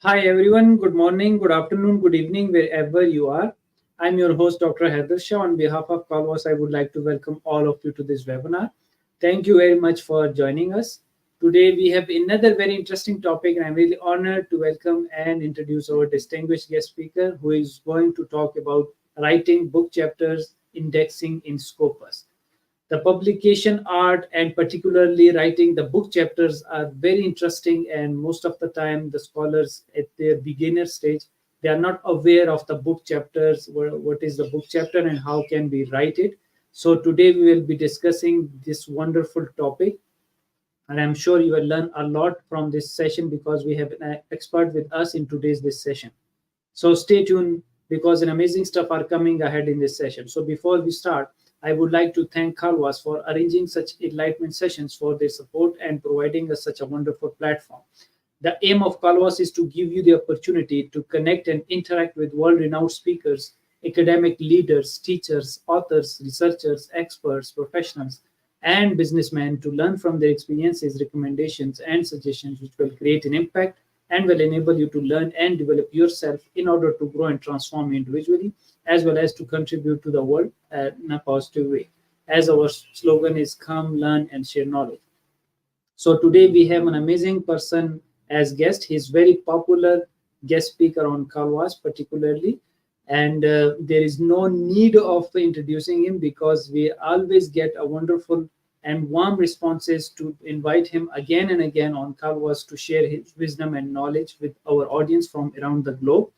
Hi everyone, good morning, good afternoon, good evening, wherever you are. I'm your host, Dr. Haider Shah. On behalf of Calvas, I would like to welcome all of you to this webinar. Thank you very much for joining us. Today, we have another very interesting topic, and I'm really honored to welcome and introduce our distinguished guest speaker who is going to talk about writing book chapters, indexing in Scopus. The publication art and particularly writing the book chapters are very interesting, and most of the time the scholars at their beginner stage, they are not aware of the book chapters, what is the book chapter and how can we write it. So today we will be discussing this wonderful topic, and I'm sure you will learn a lot from this session because we have an expert with us in today's this session. So stay tuned because an amazing stuff are coming ahead in this session. So before we start, I would like to thank Kalwas for arranging such enlightenment sessions, for their support and providing us such a wonderful platform. The aim of Kalwas is to give you the opportunity to connect and interact with world-renowned speakers, academic leaders, teachers, authors, researchers, experts, professionals, and businessmen to learn from their experiences, recommendations, and suggestions, which will create an impact and will enable you to learn and develop yourself in order to grow and transform individually, as well as to contribute to the world in a positive way. As our slogan is come, learn, and share knowledge. So today we have an amazing person as guest. He's very popular guest speaker on Kalwas particularly, and there is no need of introducing him because we always get a wonderful and warm responses to invite him again and again on Kalwas to share his wisdom and knowledge with our audience from around the globe.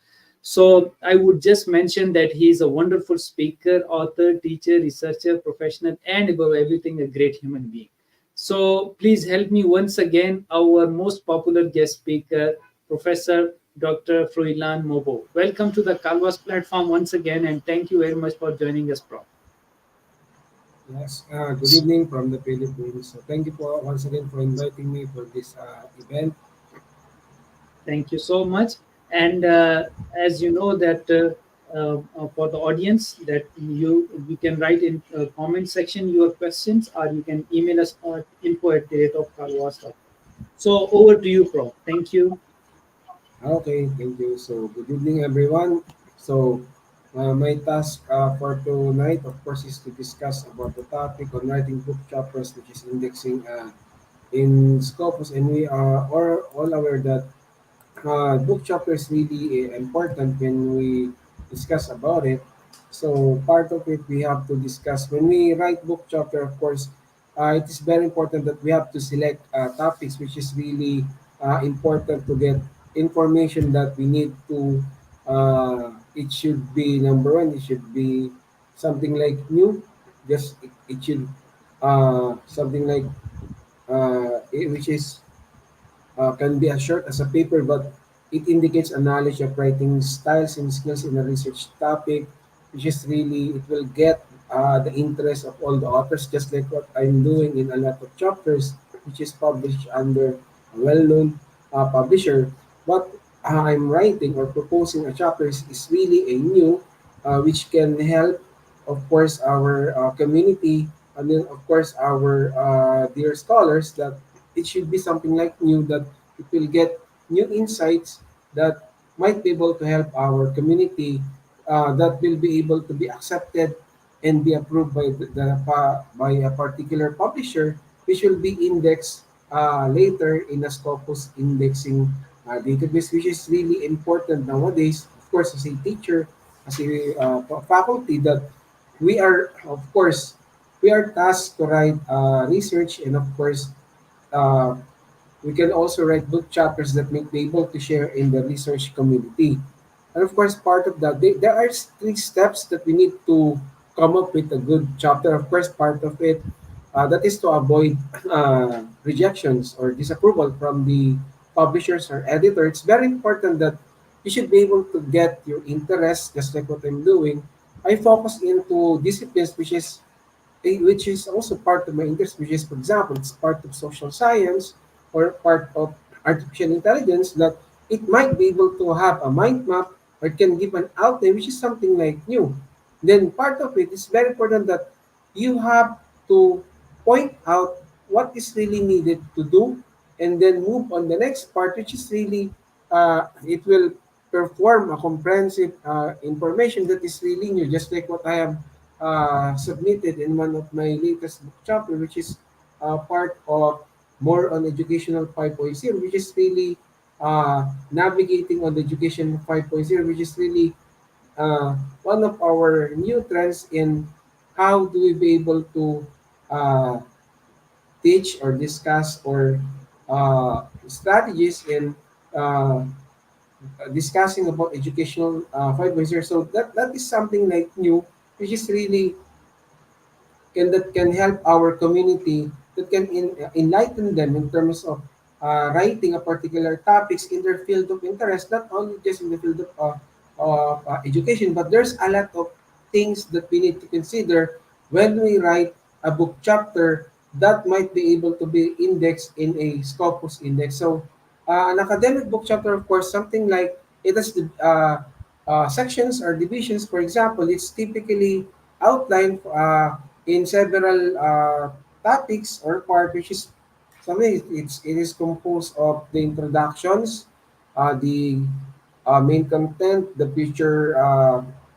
So I would just mention that he is a wonderful speaker, author, teacher, researcher, professional, and above everything, a great human being. So please help me once again, our most popular guest speaker, Professor Dr. FROILAN MOBO. Welcome to the Calvas platform once again, and thank you very much for joining us, Prof. Yes, good evening from the Philippines. So thank you for once again for inviting me for this event. Thank you so much. And as you know that for the audience, that you can write in comment section your questions, or you can email us at info@calvas.com. So over to you, Prof. Thank you. Okay, thank you. So good evening, everyone. So my task for tonight, of course, is to discuss about the topic on writing book chapters, which is indexing in Scopus, and we are all aware that book chapter is really important when we discuss about it. So part of it we have to discuss when we write book chapter. Of course, it is very important that we have to select topics which is really important to get information that we need to. It should be number one. It should be something like new. Just it should something like which is can be as short as a paper, but it indicates a knowledge of writing styles and skills in a research topic, which is really, it will get the interest of all the authors, just like what I'm doing in a lot of chapters, which is published under a well-known publisher. What I'm writing or proposing a chapter is really a new, which can help, of course, our community, and then, of course, our dear scholars, that it should be something like new, that it will get new insights that might be able to help our community, that will be able to be accepted and be approved by by a particular publisher, which will be indexed later in a Scopus indexing database, which is really important nowadays. Of course, as a teacher, as a faculty, that we are, of course, we are tasked to write research, and of course, uh, we can also write book chapters that may be able to share in the research community. And of course, part of that, there are three steps that we need to come up with a good chapter. Of course, part of it, that is to avoid rejections or disapproval from the publishers or editor. It's very important that you should be able to get your interest, just like what I'm doing. I focus into disciplines which is also part of my interest, which is, for example, it's part of social science or part of artificial intelligence, that it might be able to have a mind map or it can give an outline, which is something like new. Then part of it is very important that you have to point out what is really needed to do, and then move on the next part, which is really it will perform a comprehensive information that is really new, just like what I have submitted in one of my latest book chapter, which is part of more on educational 5.0, which is really navigating on the education 5.0, which is really one of our new trends in how do we be able to uh, teach or discuss or strategies in uh, discussing about educational 5.0. So that is something like new, which is really that can help our community, that can enlighten them in terms of writing a particular topics in their field of interest, not only just in the field of education, but there's a lot of things that we need to consider when we write a book chapter that might be able to be indexed in a Scopus index. So an academic book chapter, of course, something like it has the sections or divisions. For example, it's typically outlined in several topics or part, which is something. It is composed of the introductions, the main content, the future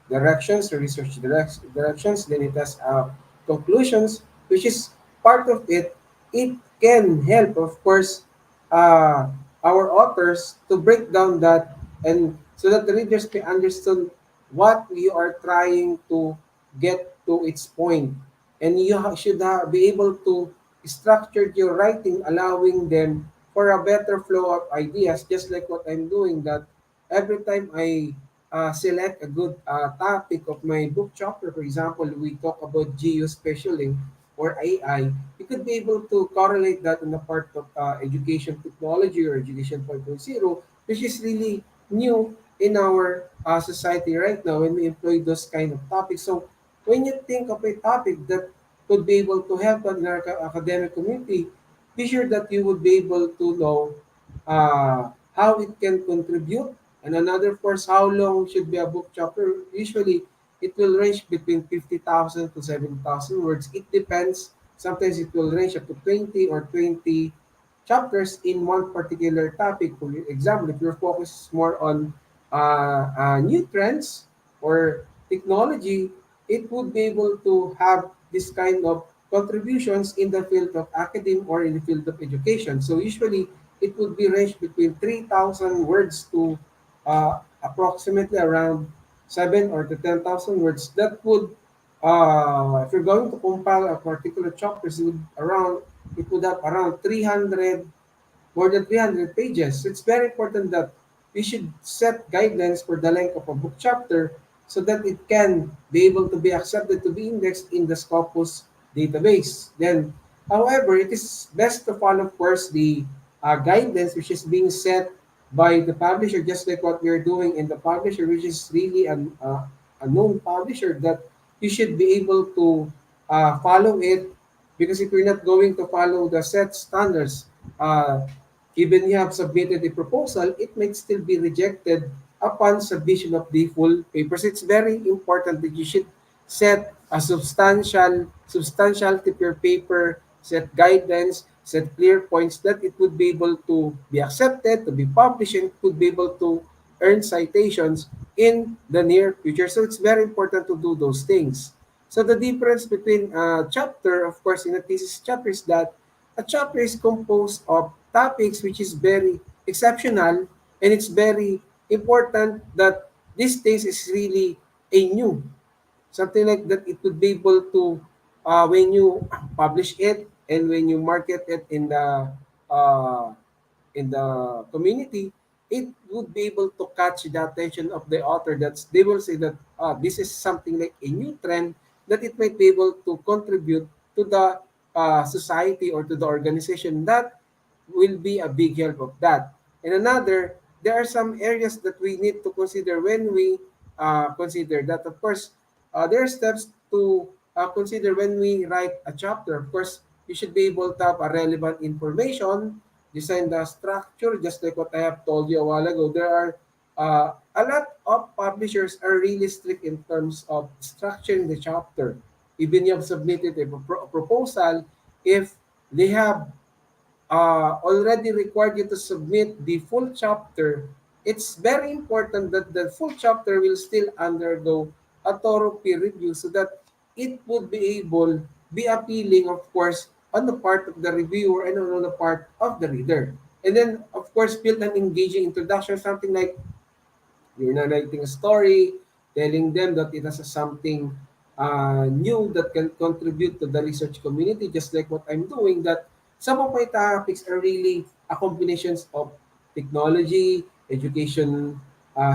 directions, the research directions. Then it has conclusions, which is part of it. It can help, of course, uh, our authors to break down that, and so that the readers can understand what we are trying to get to its point. And you should be able to structure your writing, allowing them for a better flow of ideas, just like what I'm doing. That every time I select a good topic of my book chapter, for example, we talk about geospatialing or AI, we could be able to correlate that in the part of education technology or education 5.0, which is really new in our society right now when we employ those kind of topics. So when you think of a topic that could be able to help in our academic community, be sure that you would be able to know how it can contribute. And another, of course, how long should be a book chapter? Usually, it will range between 50,000 to 70,000 words. It depends. Sometimes it will range up to 20 or 20 chapters in one particular topic. For example, if your focus is more on new trends or technology, it would be able to have this kind of contributions in the field of academia or in the field of education. So usually, it would be ranged between 3,000 words to approximately around 7 or to 10,000 words. That would, if you're going to compile a particular chapter, it would have around 300, more than 300 pages. So it's very important that we should set guidelines for the length of a book chapter so that it can be able to be accepted to be indexed in the Scopus database. Then, however, it is best to follow, of course, the guidelines which is being set by the publisher, just like what we are doing in the publisher, which is really a known publisher that you should be able to follow it, because if you're not going to follow the set standards, uh, even you have submitted a proposal, it might still be rejected upon submission of the full papers. It's very important that you should set a substantiality per paper, set guidelines, set clear points that it would be able to be accepted, to be published, and could be able to earn citations in the near future. So it's very important to do those things. So the difference between a chapter, of course, in a thesis chapter is that a chapter is composed of topics which is very exceptional, and it's very important that these things is really a new, something like that. It would be able to when you publish it and when you market it uh, in the community, it would be able to catch the attention of the author. That's they will say that this is something like a new trend that it might be able to contribute to the society or to the organization. That will be a big help of that. And another, there are some areas that we need to consider when we consider that. Of course, there are steps to consider when we write a chapter. Of course, you should be able to have a relevant information, design the structure, just like what I have told you a while ago. There are a lot of publishers are really strict in terms of structuring the chapter. Even you have submitted a proposal, if they have already required you to submit the full chapter it's very important that the full chapter will still undergo a thorough peer review so that it would be able be appealing, of course, on the part of the reviewer and on the part of the reader. And then, of course, build an engaging introduction, something like you're narrating a story, telling them that it has a something new that can contribute to the research community, just like what I'm doing. That some of my topics are really a combinations of technology, education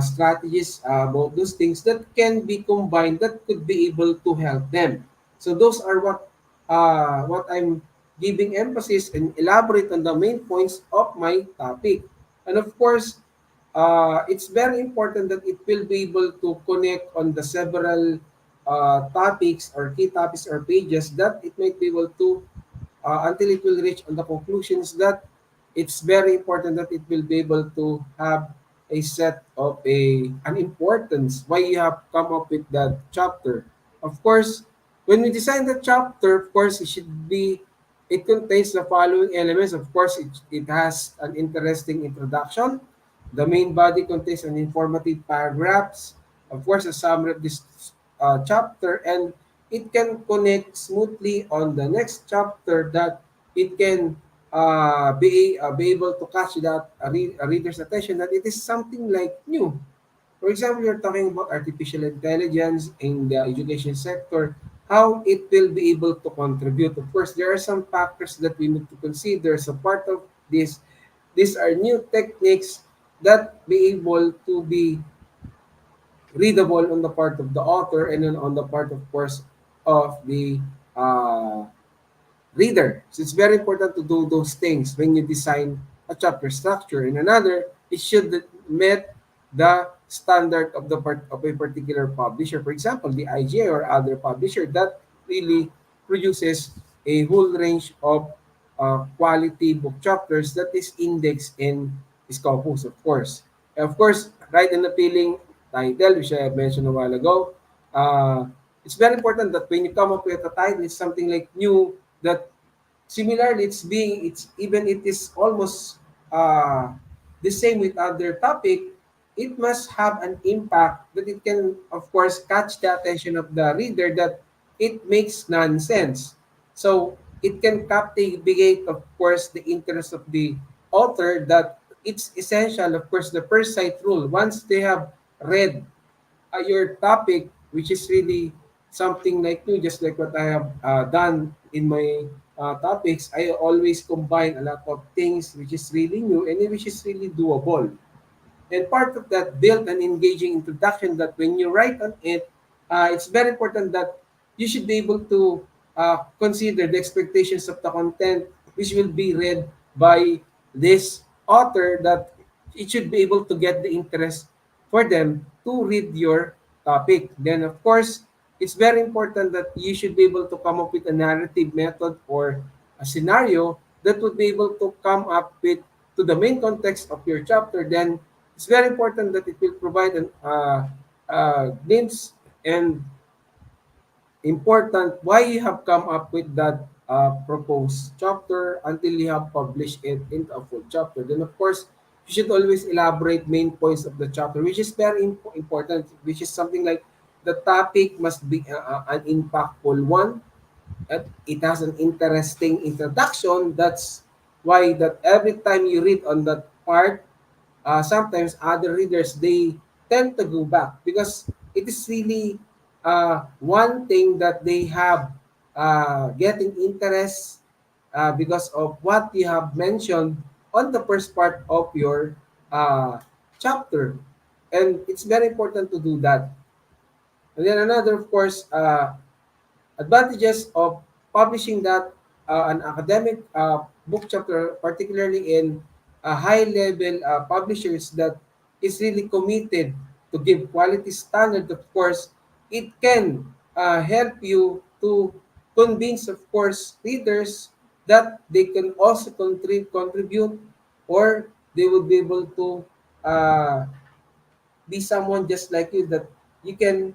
strategies about those things that can be combined that could be able to help them. So those are what I'm giving emphasis and elaborate on the main points of my topic. And of course, it's very important that it will be able to connect on the several topics or key topics or pages that it might be able to until it will reach on the conclusions that it's very important that it will be able to have a set of an importance why you have come up with that chapter. Of course, when we design the chapter, of course, it contains the following elements. Of course, it has an interesting introduction. The main body contains an informative paragraphs, of course, a summary of this chapter, and it can connect smoothly on the next chapter that it can be able to catch that a reader's attention that it is something like new. For example, you're talking about artificial intelligence in the education sector, how it will be able to contribute. Of course, there are some factors that we need to consider. So part of this, these are new techniques that be able to be readable on the part of the author and then on the part, of course, of the uh, reader. So it's very important to do those things when you design a chapter structure. And another, it should meet the standard of the part of a particular publisher. For example, the IGA or other publisher that really produces a whole range of quality book chapters that is indexed in Scopus, of course. And of course, write an appealing title, which I have mentioned a while ago. Uh, it's very important that when you come up with a title, it's something like new that similarly it's even it is almost the same with other topic, it must have an impact that it can of course catch the attention of the reader that it makes nonsense. So it can captivate of course the interest of the author that it's essential of course the first sight rule once they have read your topic, which is really something like new, just like what I have done in my topics, I always combine a lot of things which is really new and which is really doable. And part of that, build an engaging introduction that when you write on it, it's very important that you should be able to consider the expectations of the content which will be read by this author that it should be able to get the interest for them to read your topic. Then, of course, it's very important that you should be able to come up with a narrative method or a scenario that would be able to come up with to the main context of your chapter. Then it's very important that it will provide an glimpse and important why you have come up with that proposed chapter until you have published it into a full chapter. Then, of course, you should always elaborate main points of the chapter, which is very important, which is something like the topic must be an impactful one. It has an interesting introduction. That's why that every time you read on that part, sometimes other readers they tend to go back because it is really one thing that they have getting interest because of what you have mentioned on the first part of your uh, chapter, and it's very important to do that. And then another, of course, advantages of publishing that an academic book chapter, particularly in high-level publishers that is really committed to give quality standard, of course, it can help you to convince, of course, readers that they can also contribute or they would be able to uh, be someone just like you that you can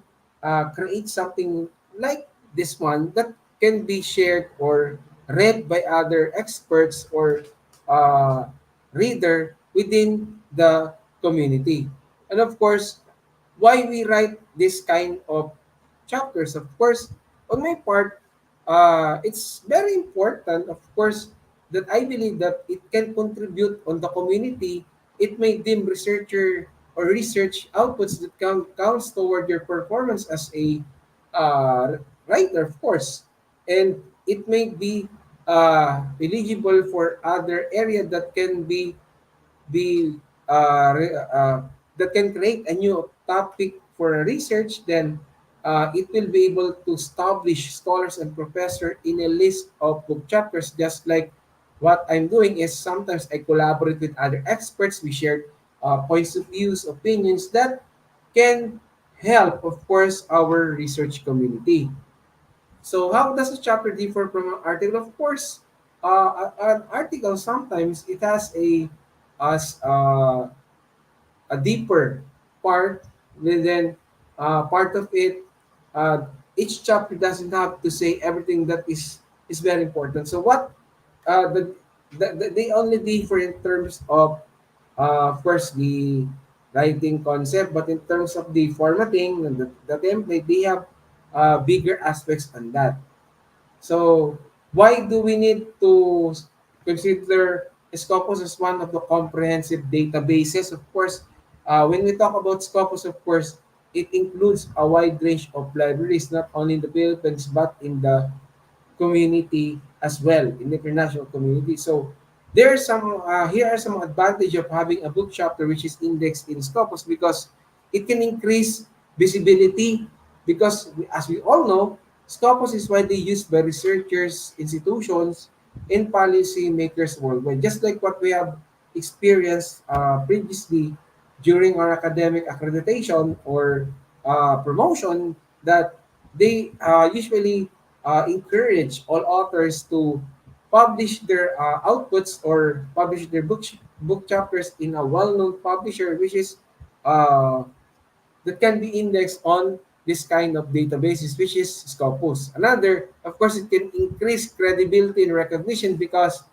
create something like this one that can be shared or read by other experts or uh, reader within the community. And of course, why we write this kind of chapters? Of course, on my part, it's very important, of course, that I believe that it can contribute on the community. It may deem researcher or research outputs that counts toward your performance as a writer, of course. And it may be eligible for other area that can be that can create a new topic for a research, then it will be able to establish scholars and professor in a list of book chapters. Just like what I'm doing is sometimes I collaborate with other experts. We share points of views, opinions that can help, of course, our research community. So how does a chapter differ from an article? Of course, an article sometimes it has as a deeper part within part of it. Each chapter doesn't have to say everything that is very important. So what uh, the, they only differ in terms of course the writing concept, but in terms of the formatting and the template, they have bigger aspects on that. So why do we need to consider Scopus as one of the comprehensive databases? Of course, when we talk about Scopus, of course, it includes a wide range of libraries, not only in the Philippines, but in the community as well, in the international community. So there are some here are some advantage of having a book chapter which is indexed in Scopus, because it can increase visibility, because as we all know, Scopus is widely used by researchers, institutions, and policy makers worldwide. Just like what we have experienced previously during our academic accreditation or promotion, that they usually encourage all authors to publish their outputs or publish their book chapters in a well-known publisher, which is uh, that can be indexed on this kind of databases, which is Scopus. Another, of course, it can increase credibility and recognition, because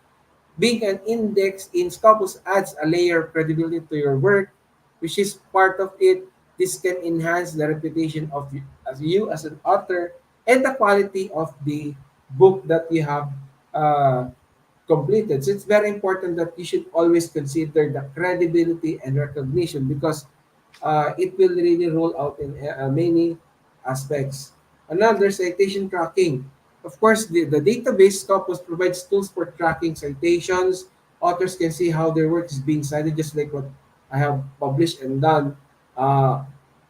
being an index in Scopus adds a layer of credibility to your work, which is part of it. This can enhance the reputation of you as an author and the quality of the book that you have uh, completed. So it's very important that you should always consider the credibility and recognition, because it will really roll out in many aspects. Another, citation tracking. Of course, the database Scopus provides tools for tracking citations. Authors can see how their work is being cited, just like what I have published and done. Uh,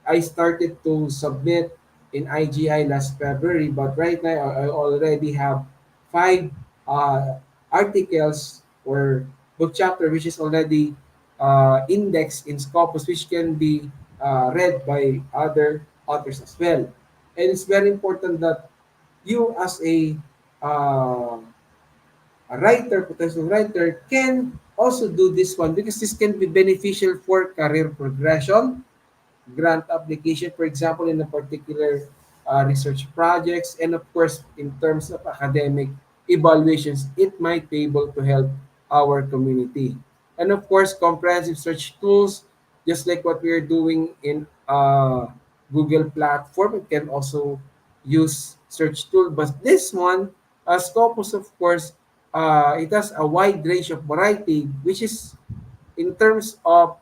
I started to submit in IGI last February, but right now I already have five articles or book chapter which is already indexed in Scopus, which can be read by other authors as well. And it's very important that you, as a writer, potential writer, can also do this one, because this can be beneficial for career progression, grant application, for example, in a particular research projects, and of course, in terms of academic evaluations, it might be able to help our community. And of course, comprehensive search tools, just like what we are doing in Google platform, it can also use search tool. But this one, Scopus, of course, it has a wide range of variety, which is in terms of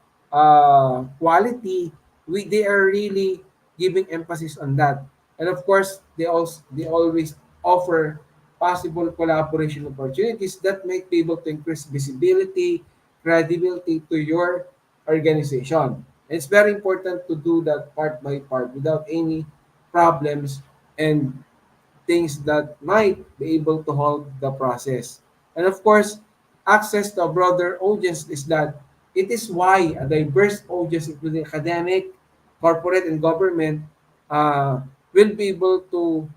quality, they are really giving emphasis on that. And of course, they always offer possible collaboration opportunities that may be able to increase visibility, credibility to your organization. It's very important to do that part by part without any problems and things that might be able to hold the process. And of course, access to a broader audience is that it is why a diverse audience, including academic, corporate, and government, uh, will be able to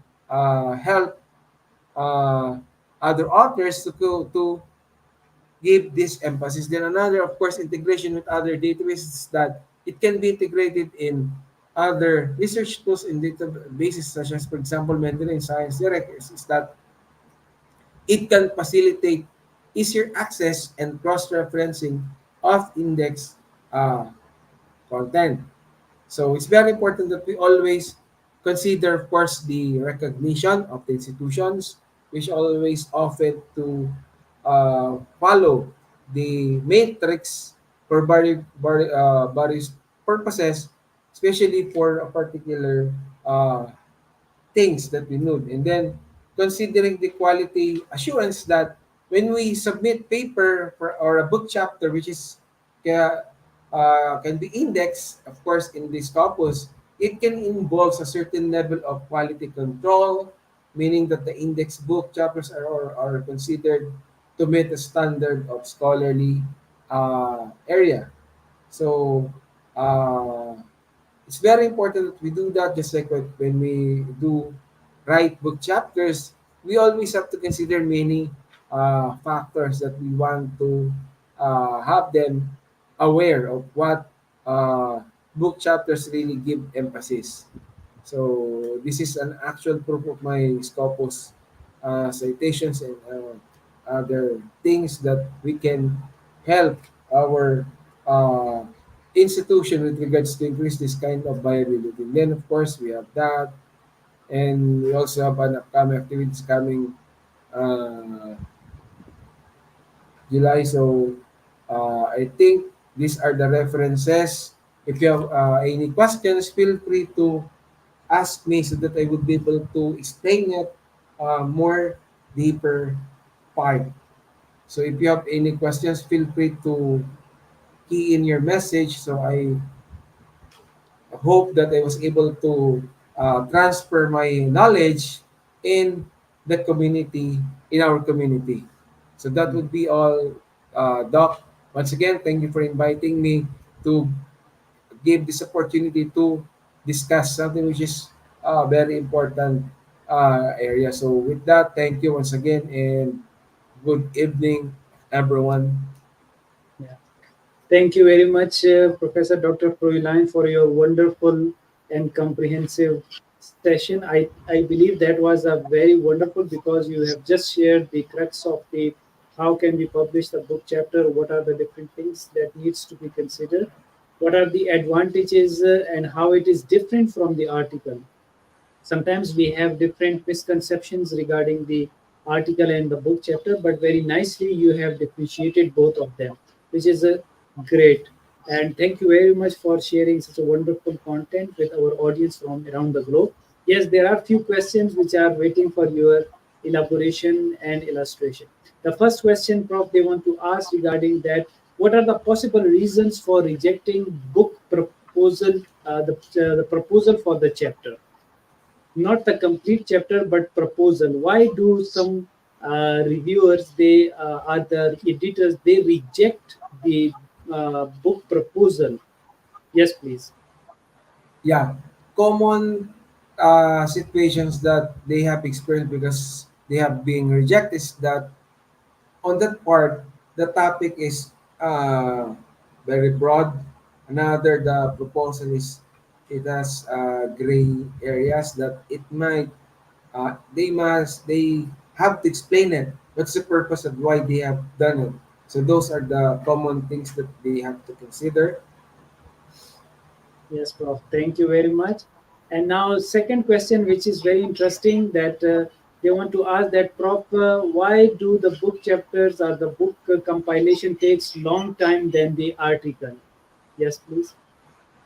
help uh, other authors to give this emphasis. Then another, of course, integration with other databases, that it can be integrated in other research tools in databases such as, for example, Mendeley and Science Direct, is that it can facilitate easier access and cross-referencing of index content. So it's very important that we always consider, of course, the recognition of the institutions, which always often to follow the matrix for various purposes, especially for a particular uh, things that we need. And then considering the quality assurance that when we submit paper for, or a book chapter, which is uh, can be indexed, of course, in the Scopus, it can involve a certain level of quality control, meaning that the index book chapters are considered to meet the standard of scholarly area. So, it's very important that we do that, just like when we do write book chapters. We always have to consider many factors that we want to have them aware of what uh, book chapters really give emphasis. So this is an actual proof of my Scopus citations and other things that we can help our uh, institution with regards to increase this kind of viability. And then of course we have that, and we also have an upcoming activities coming uh, July. So I think these are the references. If you have any questions, feel free to ask me so that I would be able to explain it more deeper part. So if you have any questions, feel free to key in your message. So I hope that I was able to transfer my knowledge in the community, in our community. So that would be all, Doc. Once again, thank you for inviting me to give this opportunity to discuss something which is a very important area. So with that, thank you once again and good evening, everyone. Yeah. Thank you very much, Professor Dr. FROILAN, for your wonderful and comprehensive session. I believe that was a very wonderful because you have just shared the crux of the how can we publish the book chapter, what are the different things that needs to be considered, what are the advantages and how it is different from the article. Sometimes we have different misconceptions regarding the article and the book chapter, but very nicely you have differentiated both of them, which is a great. And thank you very much for sharing such a wonderful content with our audience from around the globe. Yes, there are few questions which are waiting for your elaboration and illustration. The first question, Prof, they want to ask regarding that: what are the possible reasons for rejecting book proposal, the proposal for the chapter? Not the complete chapter but proposal. Why do some reviewers, they are the editors, they reject the book proposal? Yes, please. Yeah, common situations that they have experienced because they have been rejected is that on that part, the topic is very broad. Another, the proposal is it has gray areas that it might they have to explain it. What's the purpose of why they have done it? So those are the common things that they have to consider. Yes, Prof. Thank you very much. And now, second question, which is very interesting, that they want to ask that, Prof, why do the book chapters or the book compilation takes long time than the article? Yes, please.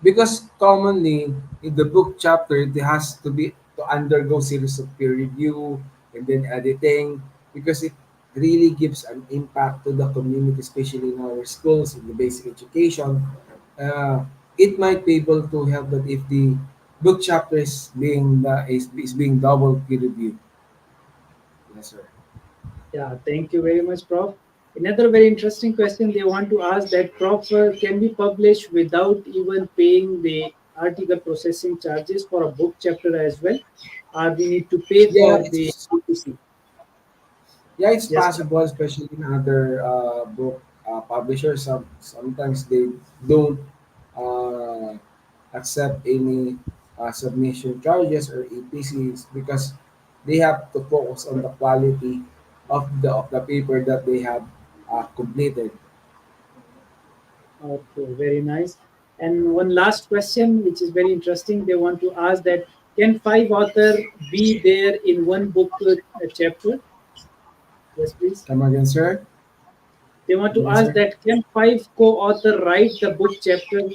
Because commonly in the book chapter it has to be to undergo series of peer review and then editing because it really gives an impact to the community, especially in our schools in the basic education. uh, it might be able to help that if the book chapter is being double peer reviewed. Yes, sir. Yeah, thank you very much, Prof. Another very interesting question they want to ask that, Prof, can we publish without even paying the article processing charges for a book chapter as well? Or we need to pay Yeah, for the UPC? yeah, it's Yes, Prof. possible, especially in other book publishers. Sometimes they don't uh, accept any submission charges or EPCs because they have to focus on the quality of the paper that they have completed. Okay, very nice. And one last question, which is very interesting. They want to ask that can five author be there in one book chapter? Yes, please. Come again, sir? They want Come to again, ask sir? that can five co-author write the book chapter?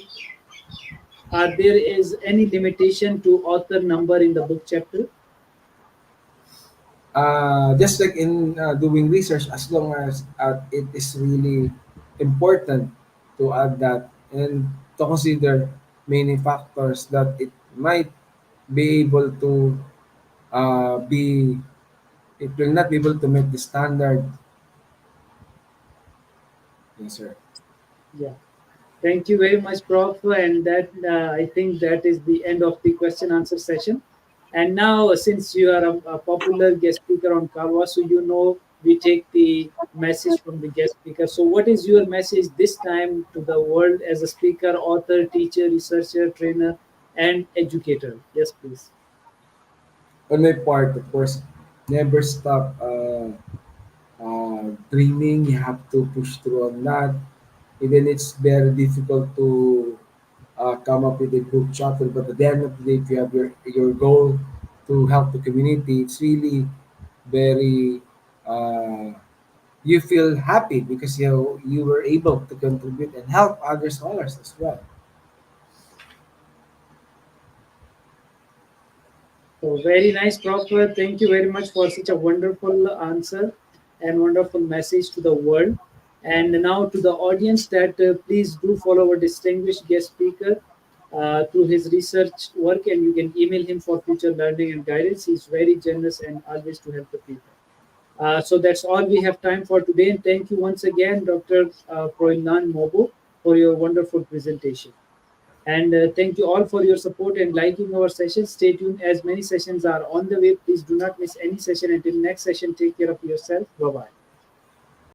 Are there is any limitation to author number in the book chapter? Just like in doing research, as long as it is really important to add that and to consider many factors that it might be able to be, it will not be able to meet the standard. Yes, sir. Yeah. Thank you very much, Prof. And that I think that is the end of the question answer session. And now, since you are a popular guest speaker on Kalwa, so you know we take the message from the guest speaker. So, what is your message this time to the world as a speaker, author, teacher, researcher, trainer, and educator? Yes, please. On my part, of course, never stop dreaming. You have to push through on that. Even it's very difficult to come up with a group chapter, but at the end of the day, if you have your goal to help the community, it's really very you feel happy because you were able to contribute and help other scholars as well. So very nice, Prof. Thank you very much for such a wonderful answer and wonderful message to the world. And now to the audience that please do follow our distinguished guest speaker through his research work, and you can email him for future learning and guidance. He's very generous and always to help the people. So that's all we have time for today. And thank you once again, Dr. FROILAN MOBO, for your wonderful presentation. And thank you all for your support and liking our sessions. Stay tuned as many sessions are on the way. Please do not miss any session. Until next session, take care of yourself. Bye bye.